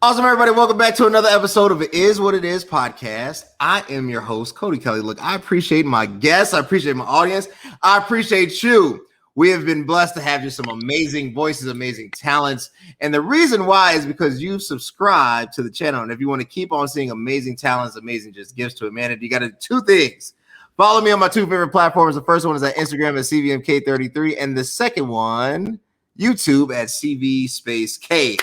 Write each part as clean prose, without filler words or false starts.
Awesome, everybody. Welcome back to another episode of It Is What It Is podcast. I am your host, Cody Kelly. Look, I appreciate my guests. I appreciate my audience. I appreciate you. We have been blessed to have just some amazing voices, amazing talents. And the reason why is because you've subscribed to the channel. And if you want to keep on seeing amazing talents, amazing just gifts to humanity, you got to do two things. Follow me on my two favorite platforms. The first one is at Instagram at CVMK33. And the second one, YouTube at CV Space K,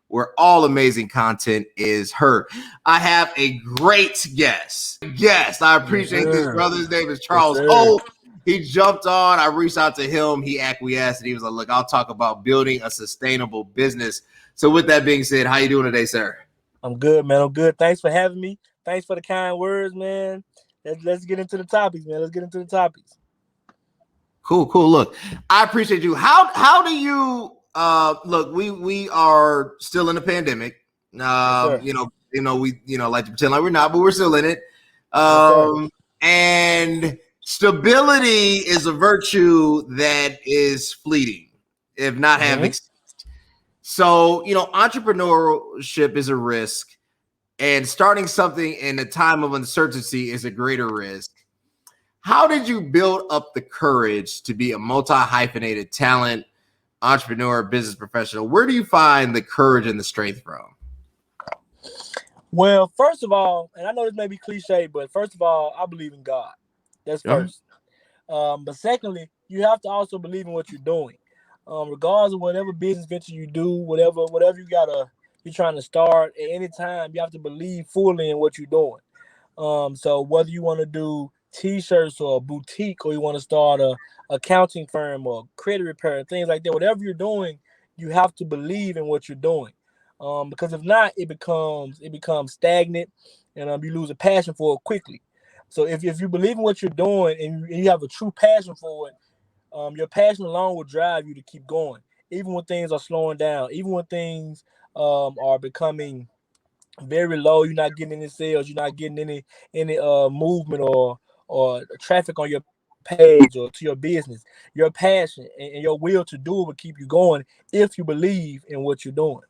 where all amazing content is heard. I have a great guest. I appreciate this brother. His name is Charles Holt. He jumped on. I reached out to him. He acquiesced, and he was like, look, I'll talk about building a sustainable business. So with that being said, how you doing today, sir? I'm good, man. I'm good. Thanks for having me. Thanks for the kind words, man. Let's get into the topics, man. Let's get into the topics. Cool. Look, I appreciate you. How do you look, we are still in the pandemic. Yes, we like to pretend like we're not, but we're still in it. And stability is a virtue that is fleeting, if not having. So, entrepreneurship is a risk, and starting something in a time of uncertainty is a greater risk. How did you build up the courage to be a multi-hyphenated talent, entrepreneur, business professional? Where do you find the courage and the strength from? Well, first of all, and I know this may be cliche, but first of all, I believe in God. That's first. But secondly, you have to also believe in what you're doing. Regardless of whatever business venture you do, whatever you're trying to start at any time, you have to believe fully in what you're doing. So whether you want to do T-shirts or a boutique, or you want to start a accounting firm or credit repair, things like that, whatever you're doing, you have to believe in what you're doing. Because if not, it becomes stagnant, and you lose a passion for it quickly. So if you believe in what you're doing and you have a true passion for it, your passion alone will drive you to keep going, even when things are slowing down, even when things are becoming very low. You're not getting any sales, you're not getting any movement or traffic on your page or to your business. Your passion and your will to do it will keep you going if you believe in what you're doing.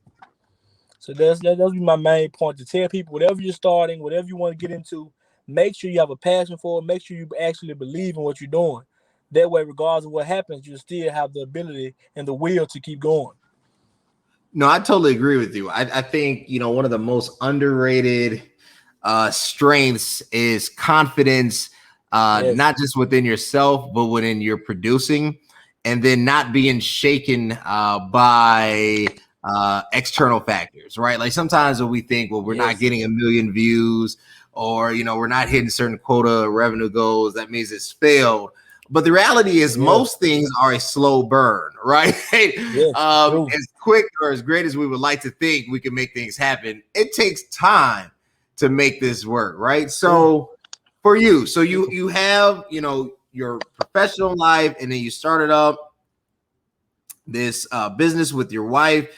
So that's be my main point, to tell people, whatever you're starting, whatever you want to get into, make sure you have a passion for it. Make sure you actually believe in what you're doing. That way, regardless of what happens, you still have the ability and the will to keep going. No, I totally agree with you. I think, one of the most underrated strengths is confidence, not just within yourself, but within your producing, and then not being shaken by external factors, right? Like sometimes when we think, well, we're not getting 1 million views, or, we're not hitting certain quota revenue goals, that means it's failed. But the reality is most things are a slow burn, right? As quick or as great as we would like to think we can make things happen, it takes time to make this work, right? So for you, you have, your professional life, and then you started up this business with your wife.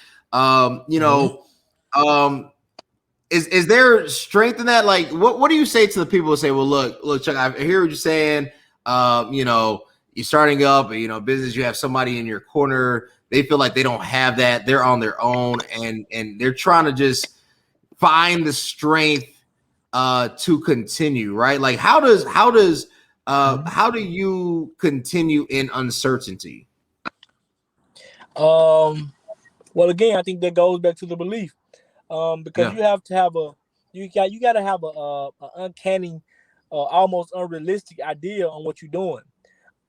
Is there strength in that? Like, what do you say to the people who say, well, look, Chuck, I hear what you're saying. You're starting up, business, you have somebody in your corner. They feel like they don't have that. They're on their own, and they're trying to just find the strength to continue, right? Like how do you continue in uncertainty? Well, again, I think that goes back to the belief. Because you have to have you got to have a uncanny, almost unrealistic idea on what you're doing,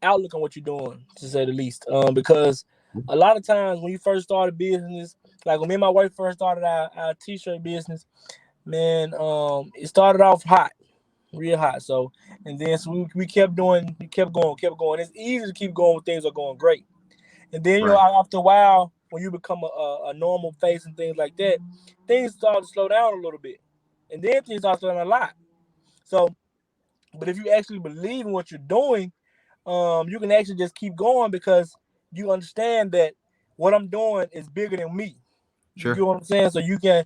outlook on what you're doing, to say the least. Because a lot of times when you first start a business, like when me and my wife first started our T-shirt business, man, it started off hot, real hot. So we kept going. It's easy to keep going when things are going great, and then after a while, when you become a normal face and things like that, things start to slow down a little bit, and then things start slowing a lot. So, but if you actually believe in what you're doing, you can actually just keep going, because you understand that what I'm doing is bigger than me. You get what I'm saying? So you can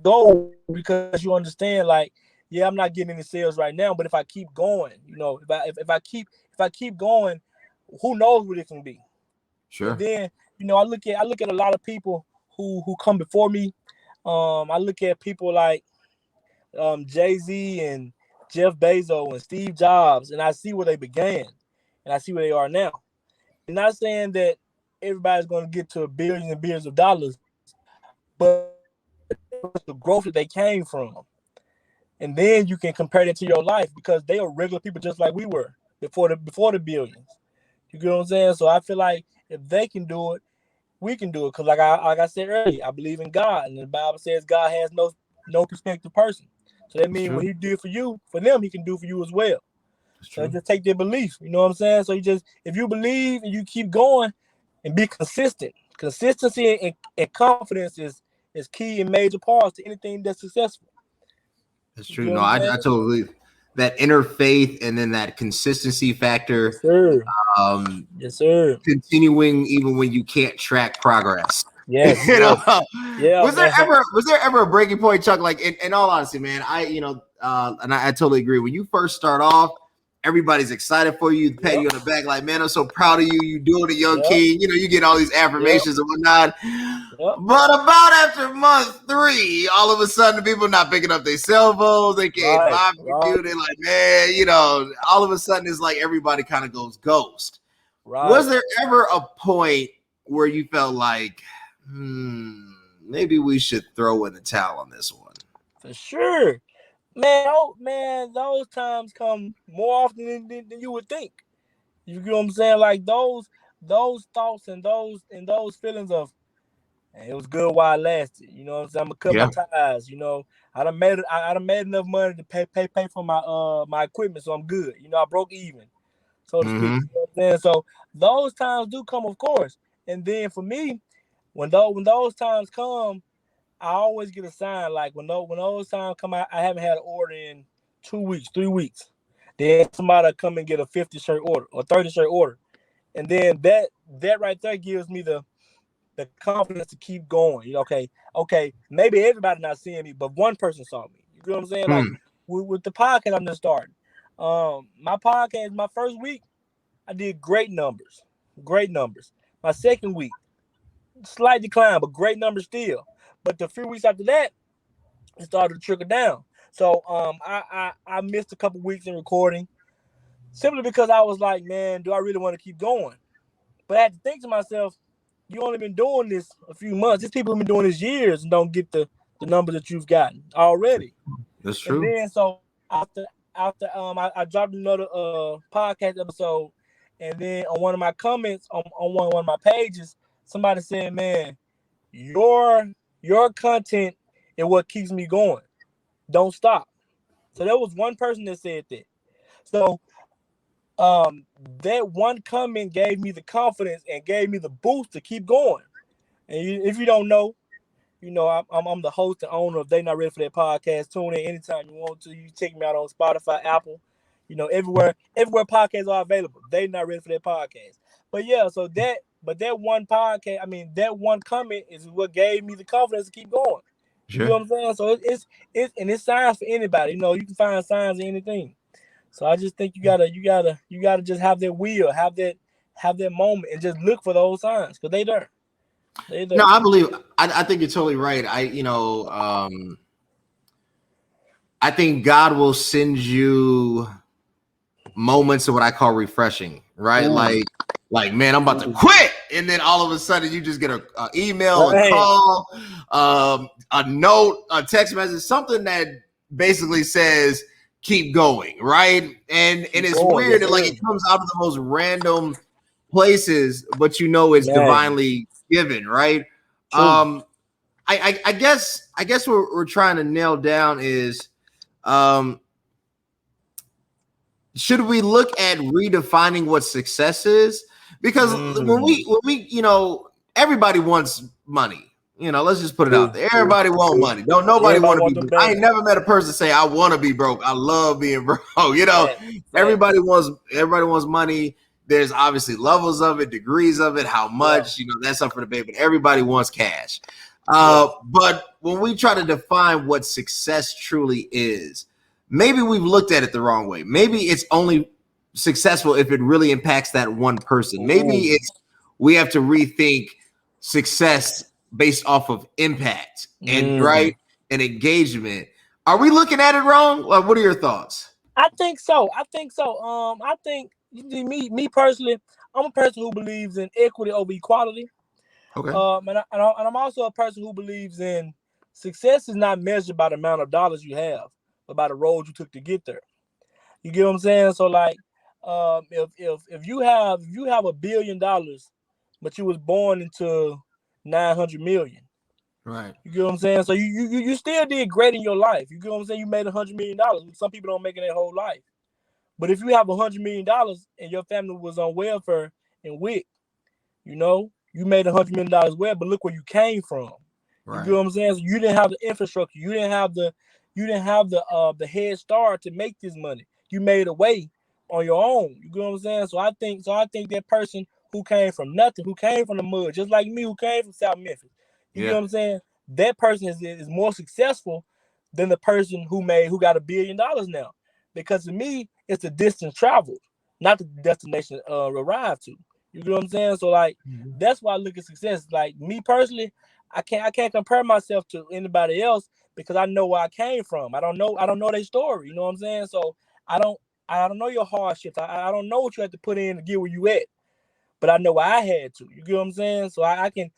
go, because you understand, like, yeah, I'm not getting any sales right now, but if I keep going, if I keep going, who knows what it can be. Sure. And then, I look at a lot of people who come before me. I look at people like Jay-Z and Jeff Bezos and Steve Jobs, and I see where they began, and I see where they are now. I'm not saying that everybody's going to get to billions and billions of dollars, but the growth that they came from. And then you can compare that to your life because they are regular people just like we were before the billions. You get what I'm saying? So I feel like if they can do it, we can do it. Because like I said earlier, I believe in God. And the Bible says God has no prospective person. So that means what he did for you, for them, he can do for you as well. So just take their belief. You know what I'm saying? So if you believe and you keep going and be consistent. Consistency and confidence is key and major parts to anything that's successful. That's true. No, I totally believe that inner faith and then that consistency factor. Yes, sir. Yes, sir. Continuing even when you can't track progress. Yes. You know? Yeah. Was there ever a breaking point, Chuck? Like in all honesty, man, and I totally agree. When you first start off, everybody's excited for you, pat you on the back, like, man, I'm so proud of you. You doing it, young king. You know, you get all these affirmations and whatnot. But about after month 3, all of a sudden, people not picking up their cell phones. They can't buy you. They're like, man, you know, all of a sudden, it's like everybody kind of goes ghost. Right. Was there ever a point where you felt like, maybe we should throw in the towel on this one? For sure. Man, those times come more often than you would think. You get what I'm saying? Like those thoughts and those feelings of, man, it was good while it lasted. You know what I'm saying? I'm gonna cut my ties. You know, I done made enough money to pay for my equipment, so I'm good. You know, I broke even, so to speak. You know what I'm saying? So those times do come, of course. And then for me, when those times come, I always get a sign. Like when those times come out, I haven't had an order in 2 weeks, 3 weeks. Then somebody come and get a 50 shirt order or 30 shirt order. And then that right there gives me the confidence to keep going. You know, okay, maybe everybody not seeing me, but one person saw me. You know what I'm saying? Like with the podcast I'm just starting. My podcast, my first week, I did great numbers. My second week, slight decline, but great numbers still. But the few weeks after that, it started to trickle down. So I missed a couple weeks in recording simply because I was like, man, do I really want to keep going? But I had to think to myself, you only been doing this a few months. These people have been doing this years and don't get the numbers that you've gotten already. That's true. And then so after I dropped another podcast episode, and then on one of my comments on one of my pages, somebody said, man, your content is what keeps me going. Don't stop. So there was one person that said that. So that one comment gave me the confidence and gave me the boost to keep going. And if you don't know, you know, I'm the host and owner of They Not Ready for That podcast. Tune in anytime you want to. You check me out on Spotify, Apple, you know, everywhere podcasts are available. They Not Ready for That podcast. But yeah, so that one podcast, that one comment is what gave me the confidence to keep going. Sure. You know what I'm saying? So it's signs for anybody. You know, you can find signs in anything. So I just think you gotta just have that will, have that moment, and just look for those signs because they there. No, I believe. I think you're totally right. I think God will send you moments of what I call refreshing, right? Like, man, I'm about to quit, and then all of a sudden you just get an email, a call, a note, a text message, something that basically says keep going, right? And it's weird that like it comes out of the most random places, but you know it's divinely given, right? True. I guess what we're trying to nail down is should we look at redefining what success is? Because when we you know, everybody wants money. You know, let's just put it out there. Everybody want money. Nobody want to be broke. I ain't never met a person say I want to be broke. I love being broke. You know, everybody wants money. There's obviously levels of it, degrees of it, how much, you know, that's up for debate, but everybody wants cash. But when we try to define what success truly is, maybe we've looked at it the wrong way. Maybe it's only successful if it really impacts that one person. Maybe we have to rethink success based off of impact and right and engagement. Are we looking at it wrong? Like, what are your thoughts? I think so. I think me personally, I'm a person who believes in equity over equality. Okay. And I'm also a person who believes in success is not measured by the amount of dollars you have, but by the road you took to get there. You get what I'm saying? So like, if you have $1 billion, but you was born into 900 million. Right. You get what I'm saying? So you still did great in your life. You get what I'm saying? You made $100 million. Some people don't make it their whole life. But if you have $100 million and your family was on welfare and WIC, you know, you made $100 million well, but look where you came from. Right. You get what I'm saying? So you didn't have the infrastructure. You didn't have the head start to make this money. You made a way on your own. You get what I'm saying? So I think that person who came from nothing, who came from the mud, just like me, who came from South Memphis. You get what I'm saying? That person is more successful than the person who got $1 billion now. Because to me, it's the distance traveled, not the destination arrived to. You get what I'm saying? So like that's why I look at success. Like me personally, I can't compare myself to anybody else because I know where I came from. I don't know their story. You know what I'm saying? So I don't know your hardships. I don't know what you have to put in to get where you at. But I know I had to. You get what I'm saying? So I can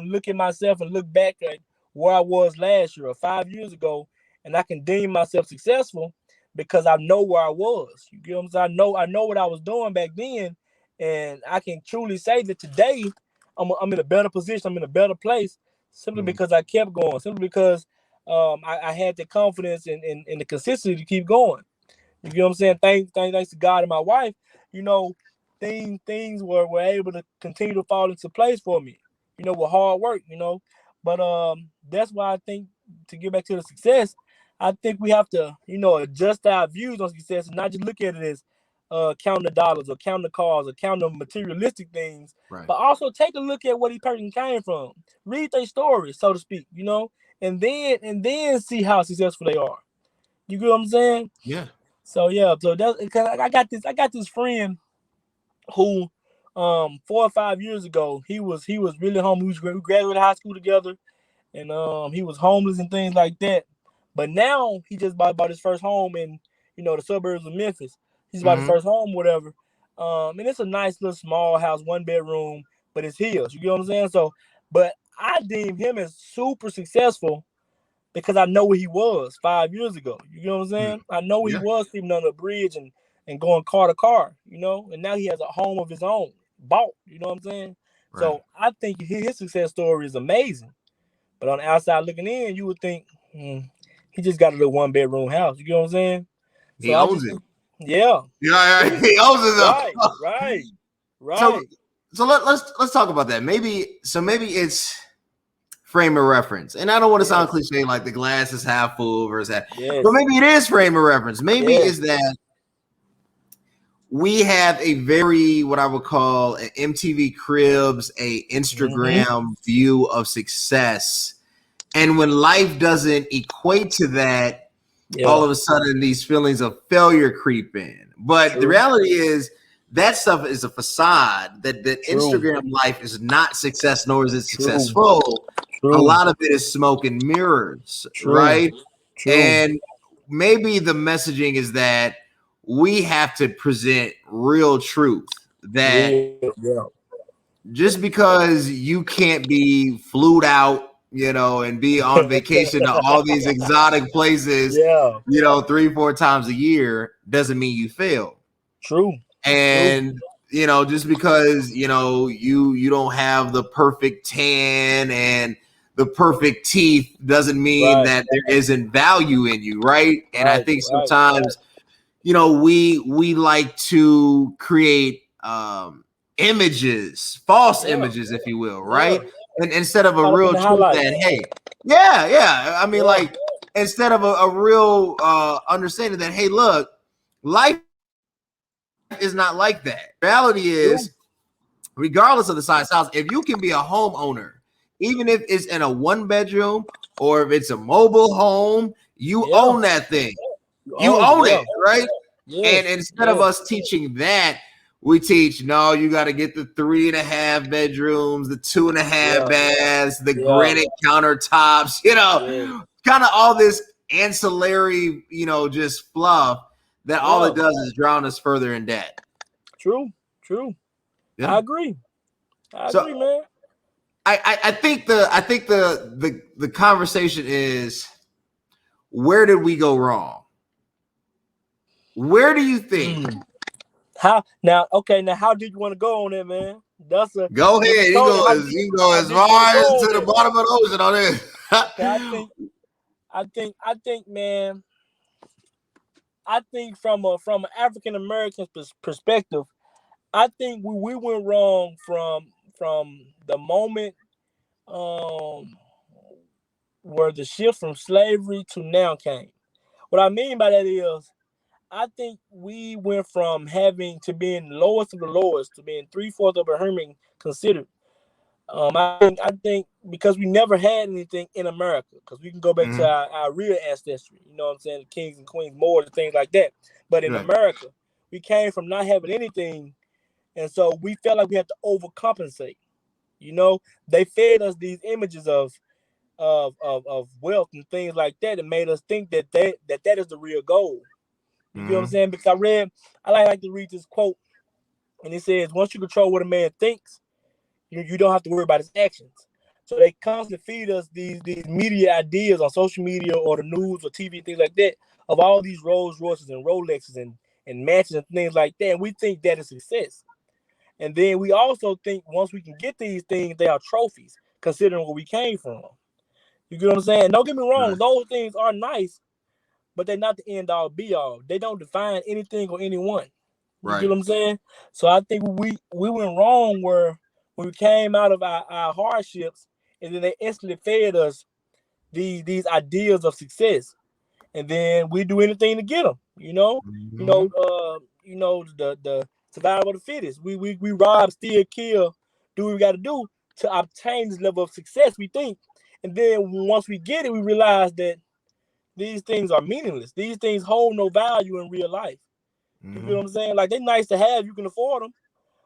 look at myself and look back at where I was last year or 5 years ago, and I can deem myself successful because I know where I was. You get what I'm saying? I know what I was doing back then, and I can truly say that today I'm in a better position. I'm in a better place simply because I kept going. Simply because I had the confidence and the consistency to keep going. You get what I'm saying? Thanks to God and my wife. You know, things were able to continue to fall into place for me, you know, with hard work, you know. But that's why I think, to get back to the success, I think we have to, you know, adjust our views on success and not just look at it as counting the dollars or counting the cars or counting the materialistic things, right. But also take a look at where these person came from, read their story, so to speak, you know, and then see how successful they are. You get what I'm saying? Yeah. So that's because I got this friend who 4 or 5 years ago he was really homeless. We graduated high school together, and he was homeless and things like that. But now he just bought his first home in, you know, the suburbs of Memphis. He's bought his first home, whatever. And it's a nice little small house, 1 bedroom, but it's his. You get what I'm saying? So, but I deem him as super successful because I know where he was 5 years ago. You get what I'm saying? I know where he was sleeping under a bridge and going car to car, you know, and now he has a home of his own, bought, you know what I'm saying? Right. So I think his success story is amazing. But on the outside looking in, you would think he just got a little 1 bedroom house. You get what I'm saying? So he owns it. Yeah. Yeah, he owns it though. Right. So let's talk about that. Maybe it's frame of reference. And I don't want to sound cliche like the glass is half full versus half. But maybe it is frame of reference. Maybe is that we have a very, what I would call an MTV Cribs, a Instagram view of success. And when life doesn't equate to that, all of a sudden these feelings of failure creep in. But the reality is that stuff is a facade. That Instagram life is not success, nor is it successful. A lot of it is smoke and mirrors, right? And maybe the messaging is that we have to present real truth, that just because you can't be flued out, you know, and be on vacation to all these exotic places, you know, 3-4 times a year doesn't mean you fail. And you know, just because, you know, you don't have the perfect tan and the perfect teeth doesn't mean that there isn't value in you, right? And I think sometimes, you know, we like to create images, false images, if you will, right? And instead of a real truth that, hey, I mean, like, instead of a real understanding that, hey, look, life is not like that. Reality is, regardless of the size house, if you can be a homeowner, even if it's in a 1 bedroom or if it's a mobile home, you own that thing. You own it, right? And instead of us teaching that, we teach, no, you got to get the 3.5 bedrooms, the 2.5 baths, the granite countertops, kind of all this ancillary, just fluff that all it does is drown us further in debt. True. Yeah. I agree, man. I think the conversation is, where did we go wrong? Where do you think? How now? Okay, now how did you want to go on it, man? Go ahead. You go as far as to the bottom of the ocean on this. I think, man. I think from an African American perspective, I think we went wrong from the moment where the shift from slavery to now came. What I mean by that is, I think we went from having to being lowest of the lowest to being 3/4 of a Herman considered. I think because we never had anything in America, because we can go back to our real ancestry, you know what I'm saying, the kings and queens, more and things like that. But in America, we came from not having anything, and so we felt like we had to overcompensate. They fed us these images of wealth and things like that, and made us think that is the real goal. You know what I'm saying? Because I like to read this quote, and it says, once you control what a man thinks, you don't have to worry about his actions. So they constantly feed us these media ideas on social media or the news or TV, things like that, of all these Rolls Royces and Rolexes and matches and things like that. And we think that is success. And then we also think once we can get these things, they are trophies, considering where we came from. You get what I'm saying? Don't get me wrong, those things are nice, but they're not the end all be all. They don't define anything or anyone. You get what I'm saying? So I think we went wrong when we came out of our hardships, and then they instantly fed us these ideas of success, and then we do anything to get them. The survival of the fittest. We rob, steal, kill, do what we got to do to obtain this level of success, we think, and then once we get it, we realize that these things are meaningless. These things hold no value in real life. You know what I'm saying? Like, they're nice to have, you can afford them,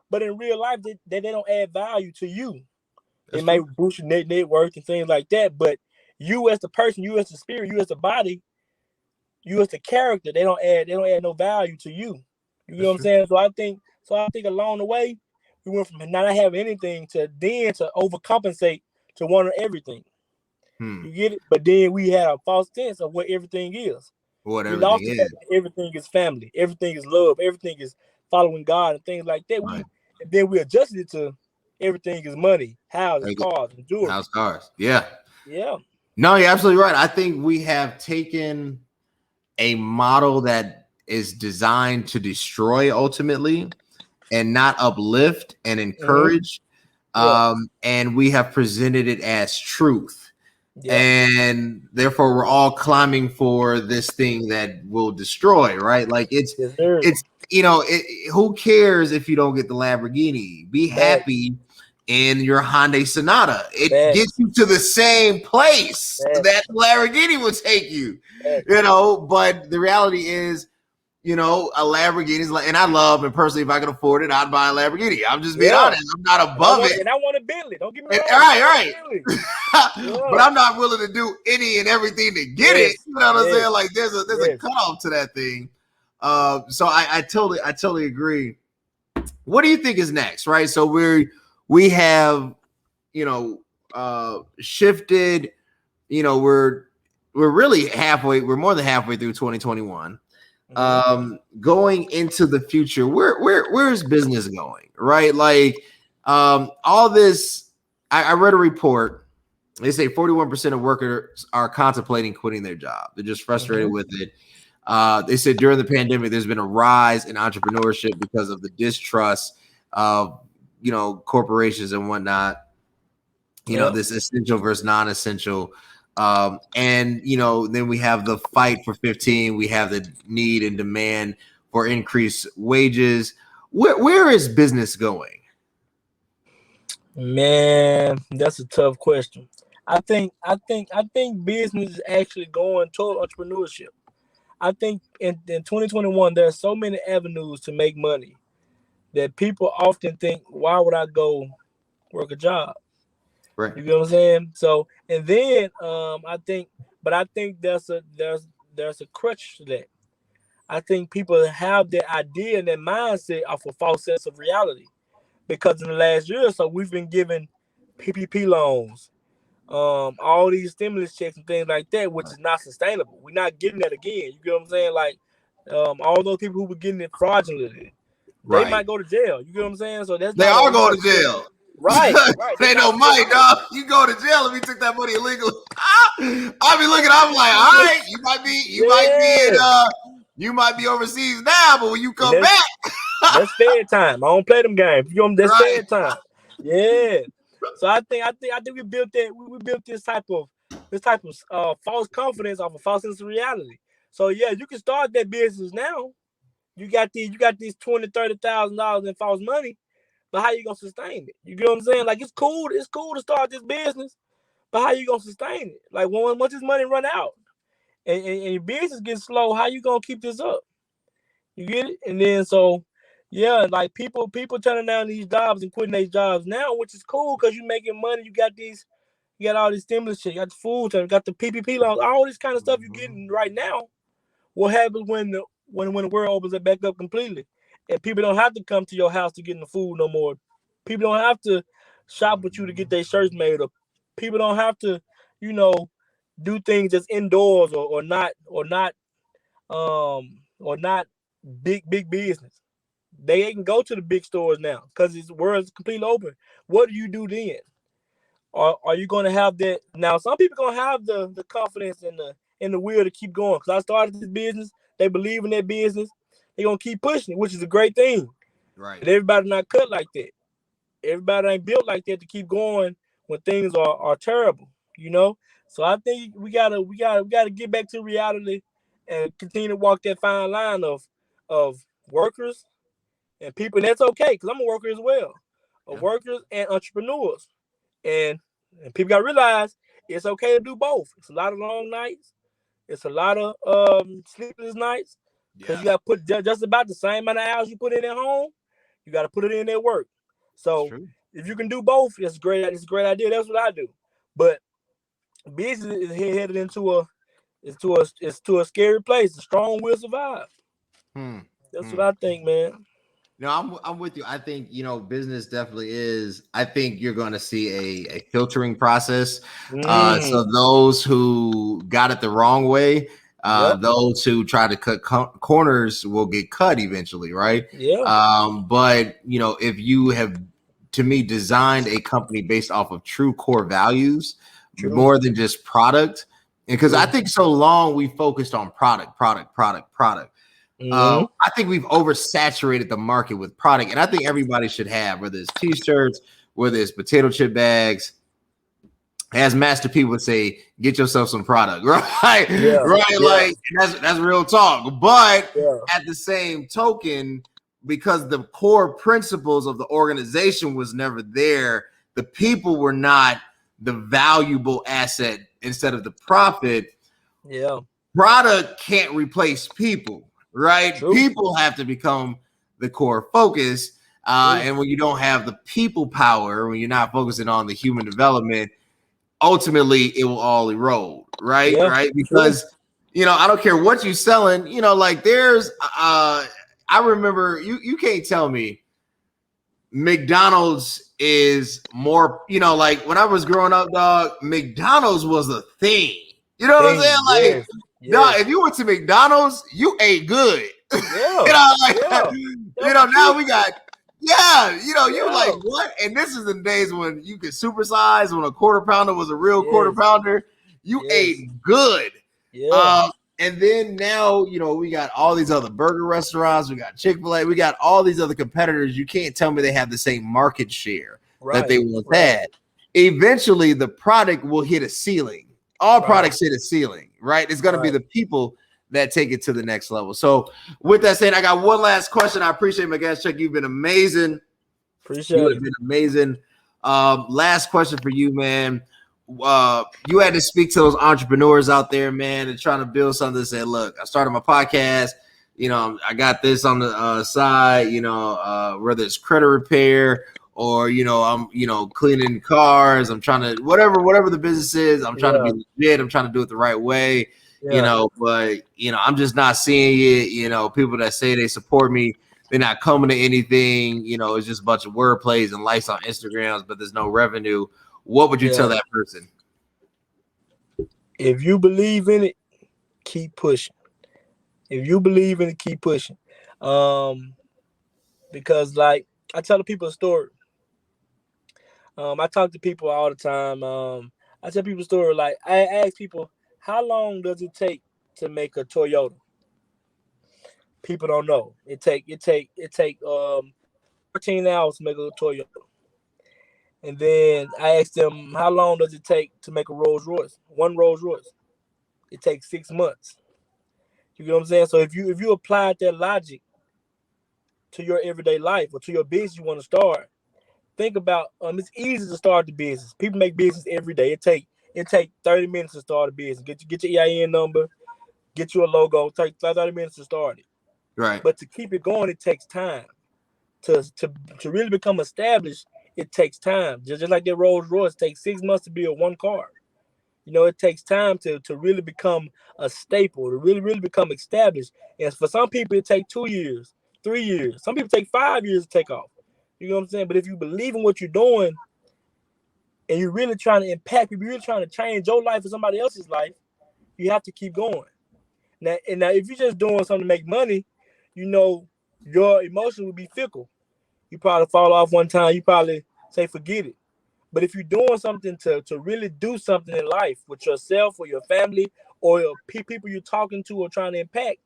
but in real life, they don't add value to you. It may boost your net worth and things like that, but you as the person, you as the spirit, you as the body, you as the character, they don't add no value to you. You know what I'm saying? So I think along the way, we went from not having anything to overcompensate to wanting everything. You get it? But then we had a false sense of what everything is. Everything is family, everything is love, everything is following God and things like that. And then we adjusted it to everything is money, houses, cars, and jewelry. House, cars. Yeah. No, you're absolutely right. I think we have taken a model that is designed to destroy ultimately and not uplift and encourage. And we have presented it as truth. And therefore we're all climbing for this thing that will destroy, right? Like it's who cares if you don't get the Lamborghini? Be happy in your Hyundai Sonata. It gets you to the same place that Lamborghini will take you. But the reality is, a Lamborghini is like, and I love, and personally, if I could afford it, I'd buy a Lamborghini. I'm just being honest. I'm not above it. And I want a Bentley. Don't get me wrong. Right. But I'm not willing to do any and everything to get it. You know what I'm saying? Like there's a cutoff to that thing. So I totally agree. What do you think is next? Right. So we have, shifted, we're really halfway. We're more than halfway through 2021. Going into the future, where's business going, right? Like all this, I read a report. They say 41% of workers are contemplating quitting their job. They're just frustrated with it. They said during the pandemic, there's been a rise in entrepreneurship because of the distrust of corporations and whatnot. This essential versus non-essential. And then we have the fight for 15. We have the need and demand for increased wages. Where is business going? Man, that's a tough question. I think business is actually going toward entrepreneurship. I think in 2021, there are so many avenues to make money that people often think, why would I go work a job? Right. You get what I'm saying? So, and then I think there's a crutch to that. I think people have that idea and that mindset of a false sense of reality, because in the last year or so we've been given PPP loans, all these stimulus checks and things like that, which is not sustainable. We're not getting that again. You get what I'm saying? Like, all those people who were getting it fraudulently, they Right. might go to jail. You get what I'm saying? So that's They are going to jail. Right. They don't mind, dog. You go to jail if you took that money illegally. I'll be looking. I'm like, all right, you might be overseas now, but when you come back, that's Fed time. I don't play them games. That's right. Fed time. Yeah. So I think we built that. We built this type of false confidence off a false sense of reality. So yeah, you can start that business now. You got these $20,000-$30,000 in false money, but how you gonna sustain it? You get what I'm saying? Like, it's cool to start this business, but how you gonna sustain it? Like, once this money run out and your business gets slow, how you gonna keep this up? You get it? And then so yeah, like people turning down these jobs and quitting these jobs now, which is cool because you're making money. You got all these stimulus shit, you got the food, you got the PPP loans, all this kind of stuff you're getting right now. What happens when the world opens it back up completely, and people don't have to come to your house to get the food no more? People don't have to shop with you to get their shirts made up. People don't have to, do things that's indoors or not big business. They can go to the big stores now because the world's completely open. What do you do then? Are you going to have that? Now, some people going to have the confidence and the will to keep going, because I started this business. They believe in their business. They're going to keep pushing it, which is a great thing. Right. But everybody not cut like that. Everybody ain't built like that to keep going when things are terrible, So I think we gotta get back to reality and continue to walk that fine line of workers and people. And that's okay, because I'm a worker as well. Of workers and entrepreneurs. And people gotta realize it's okay to do both. It's a lot of long nights. It's a lot of sleepless nights, because you gotta put just about the same amount of hours you put in at home. You gotta put it in at work. So if you can do both, it's great. It's a great idea. That's what I do. But business is headed into a scary place. A strong will survive. That's what I think, man. No, I'm with you. I think, business definitely is. I think you're going to see a filtering process. So those who got it the wrong way, those who try to cut corners will get cut eventually, right? Yeah. But if you have, to me, designed a company based off of true core values, more than just product, because I think so long we focused on product. I think we've oversaturated the market with product, and I think everybody should have, whether it's t-shirts, whether it's potato chip bags. As Master P would say, get yourself some product, right? Like that's real talk. But at the same token, because the core principles of the organization was never there, the people were not the valuable asset instead of the profit. Product can't replace people. Right? True. People have to become the core focus. And when you don't have the people power, when you're not focusing on the human development, ultimately it will all erode. Right? Right? Because, I don't care what you're selling, like there's, I remember you can't tell me McDonald's is more, like when I was growing up, dog, McDonald's was a thing. You know what I'm saying? Like, no, if you went to McDonald's, you ate good. Now we got, you're like, what? And this is the days when you could supersize, when a quarter pounder was a real quarter pounder. You ate good. And then now, we got all these other burger restaurants. We got Chick-fil-A. We got all these other competitors. You can't tell me they have the same market share that they once had. Eventually, the product will hit a ceiling. All products hit a ceiling, right? It's going to be the people that take it to the next level. So with that said, I got one last question. I appreciate my guest, Chuck. You've been amazing. You have been amazing. Last question for you, man. You had to speak to those entrepreneurs out there, man, and trying to build something that said, look, I started my podcast. you know, I got this on the side, you know, whether it's credit repair or, you know, I'm, you know, cleaning cars. I'm trying to, whatever the business is, I'm trying to be legit. I'm trying to do it the right way, you know, but, you know, I'm just not seeing it. You know, people that say they support me, they're not coming to anything. You know, it's just a bunch of word plays and likes on Instagrams, but there's no revenue. What would you tell that person? If you believe in it, keep pushing. If you believe in it, keep pushing. Because like I tell people a story. I talk to people all the time. I tell people a story. Like I ask people, how long does it take to make a Toyota? People don't know. It take 14 hours to make a Toyota. And then I asked them, how long does it take to make a Rolls Royce? One Rolls Royce. It takes 6 months. You get what I'm saying? So if you apply that logic to your everyday life or to your business you want to start, think about it's easy to start the business. People make business every day. It take 30 minutes to start a business. Get your EIN number, get you a logo. Take 30 minutes to start it. Right. But to keep it going, it takes time. To really become established, it takes time. Just like that Rolls Royce takes 6 months to build one car. You know, it takes time to really become a staple, to really become established. And for some people, it takes 2 years, 3 years. Some people take 5 years to take off. You know what I'm saying? But if you believe in what you're doing and you're really trying to impact people, you're really trying to change your life or somebody else's life, you have to keep going. Now, if you're just doing something to make money, you know, your emotions will be fickle. You probably fall off one time. You probably say, forget it. But if you're doing something to really do something in life with yourself or your family or your people you're talking to or trying to impact,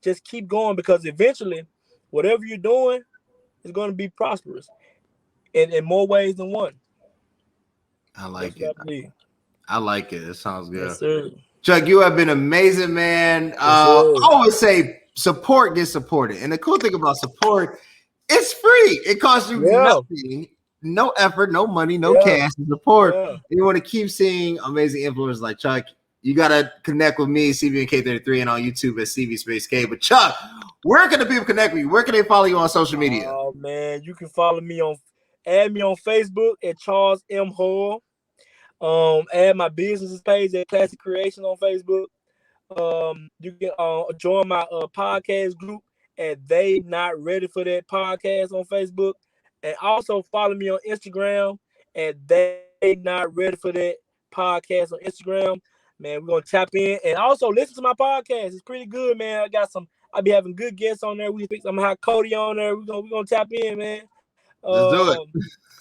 just keep going, because eventually, whatever you're doing is going to be prosperous in more ways than one. I like it. I like it. It sounds good. Yes, sir. Chuck, you have been amazing, man. I always say support gets supported. And the cool thing about support, it's free. It costs you nothing. No effort, no money, no cash to support. You want to keep seeing amazing influencers like Chuck, you got to connect with me, CVNK33, and on YouTube at CV Space K. But Chuck, where can the people connect with you? Where can they follow you on social media? Oh, man, you can follow me add me on Facebook at Charles M. Hoyle. Add my business page at Classic Creations on Facebook. You can join my podcast group at They Not Ready for That podcast on Facebook. And also follow me on Instagram at They Not Ready for That podcast on Instagram. Man, we're gonna tap in and also listen to my podcast. It's pretty good, man. I'll be having good guests on there. I'm gonna have Cody on there. We're gonna tap in, man. Let's do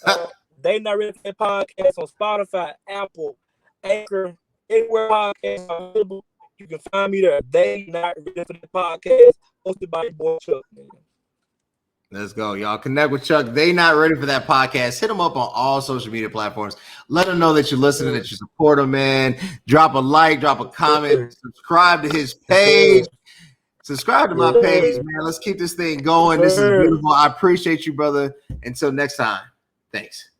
it. They Not Ready for That podcast on Spotify, Apple, Anchor, anywhere podcasts are available. You can find me there. They Not Ready for That podcast, hosted by your boy Chuck, man. Let's go, y'all. Connect with Chuck. They Not Ready for That podcast. Hit him up on all social media platforms. Let him know that you're listening, that you support him, man. Drop a like, drop a comment, subscribe to his page. Subscribe to my page, man. Let's keep this thing going. This is beautiful. I appreciate you, brother. Until next time, thanks.